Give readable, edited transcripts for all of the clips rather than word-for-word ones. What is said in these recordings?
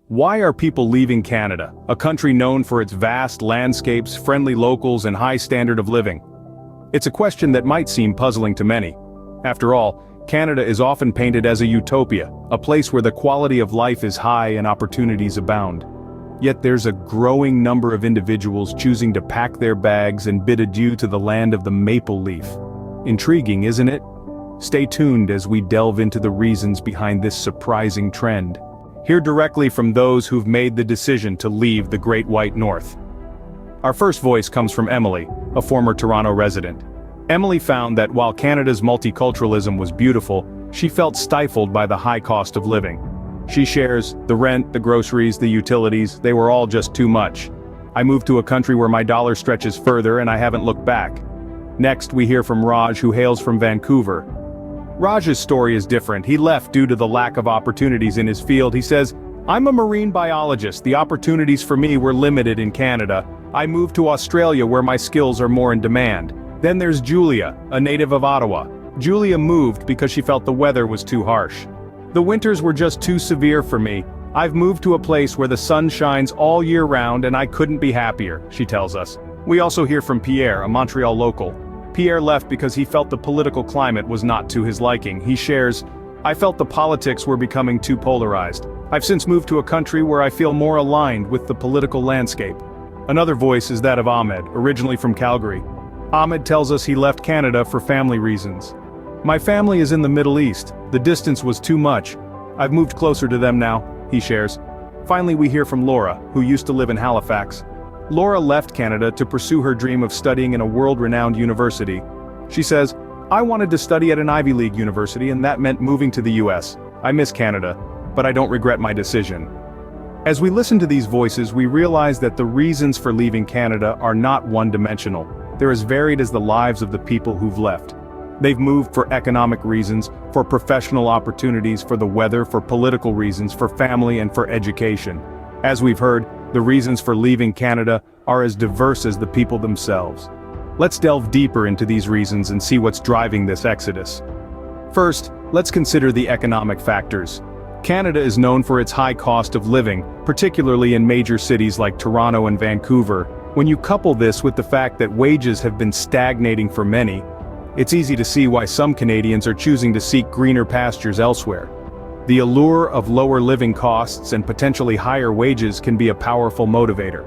Why are people leaving Canada, a country known for its vast landscapes, friendly locals, and high standard of living? It's a question that might seem puzzling to many. After all, Canada is often painted as a utopia, a place where the quality of life is high and opportunities abound. Yet there's a growing number of individuals choosing to pack their bags and bid adieu to the land of the maple leaf. Intriguing, isn't it? Stay tuned as we delve into the reasons behind this surprising trend. Hear directly from those who've made the decision to leave the Great White North. Our first voice comes from Emily, a former Toronto resident. Emily found that while Canada's multiculturalism was beautiful, she felt stifled by the high cost of living. She shares, "The rent, the groceries, the utilities, they were all just too much. I moved to a country where my dollar stretches further and I haven't looked back." Next, we hear from Raj, who hails from Vancouver. Raj's story is different. He left due to the lack of opportunities in his field. He says, "I'm a marine biologist. The opportunities for me were limited in Canada. I moved to Australia where my skills are more in demand." Then there's Julia, a native of Ottawa. Julia moved because she felt the weather was too harsh. "The winters were just too severe for me. I've moved to a place where the sun shines all year round and I couldn't be happier," she tells us. We also hear from Pierre, a Montreal local. Pierre left because he felt the political climate was not to his liking. He shares, "I felt the politics were becoming too polarized. I've since moved to a country where I feel more aligned with the political landscape." Another voice is that of Ahmed, originally from Calgary. Ahmed tells us he left Canada for family reasons. "My family is in the Middle East. The distance was too much. I've moved closer to them now," he shares. Finally, we hear from Laura, who used to live in Halifax. Laura left Canada to pursue her dream of studying in a world-renowned university. She says, "I wanted to study at an Ivy League university and that meant moving to the US. I miss Canada, but I don't regret my decision." As we listen to these voices, we realize that the reasons for leaving Canada are not one-dimensional. They're as varied as the lives of the people who've left. They've moved for economic reasons, for professional opportunities, for the weather, for political reasons, for family, and for education. As we've heard, the reasons for leaving Canada are as diverse as the people themselves. Let's delve deeper into these reasons and see what's driving this exodus. First, let's consider the economic factors. Canada is known for its high cost of living, particularly in major cities like Toronto and Vancouver. When you couple this with the fact that wages have been stagnating for many, it's easy to see why some Canadians are choosing to seek greener pastures elsewhere. The allure of lower living costs and potentially higher wages can be a powerful motivator.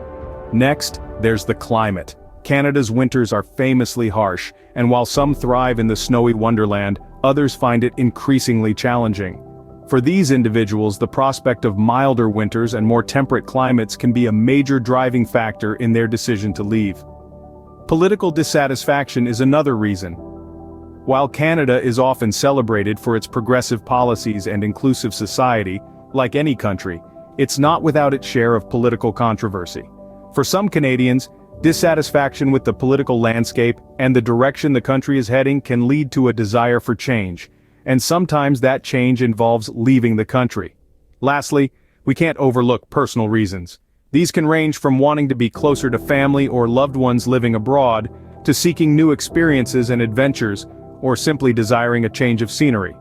Next, there's the climate. Canada's winters are famously harsh, and while some thrive in the snowy wonderland, others find it increasingly challenging. For these individuals, the prospect of milder winters and more temperate climates can be a major driving factor in their decision to leave. Political dissatisfaction is another reason. While Canada is often celebrated for its progressive policies and inclusive society, like any country, it's not without its share of political controversy. For some Canadians, dissatisfaction with the political landscape and the direction the country is heading can lead to a desire for change, and sometimes that change involves leaving the country. Lastly, we can't overlook personal reasons. These can range from wanting to be closer to family or loved ones living abroad, to seeking new experiences and adventures, or simply desiring a change of scenery.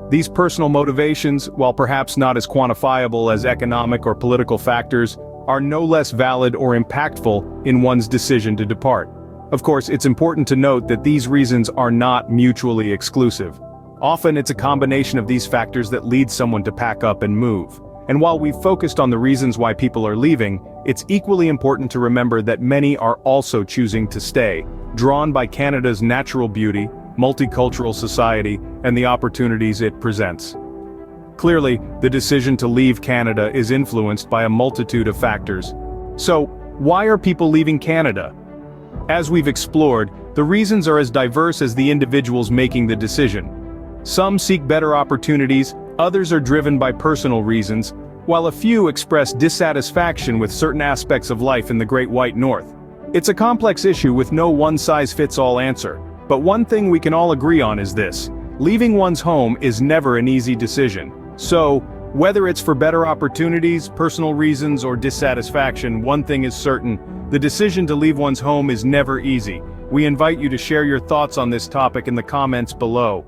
These personal motivations, while perhaps not as quantifiable as economic or political factors, are no less valid or impactful in one's decision to depart. Of course, it's important to note that these reasons are not mutually exclusive. Often it's a combination of these factors that leads someone to pack up and move. And while we've focused on the reasons why people are leaving, it's equally important to remember that many are also choosing to stay, drawn by Canada's natural beauty, multicultural society, and the opportunities it presents. Clearly, the decision to leave Canada is influenced by a multitude of factors. So, why are people leaving Canada? As we've explored, the reasons are as diverse as the individuals making the decision. Some seek better opportunities, others are driven by personal reasons, while a few express dissatisfaction with certain aspects of life in the Great White North. It's a complex issue with no one-size-fits-all answer. But one thing we can all agree on is this: leaving one's home is never an easy decision. So, whether it's for better opportunities, personal reasons, or dissatisfaction, one thing is certain: the decision to leave one's home is never easy. We invite you to share your thoughts on this topic in the comments below.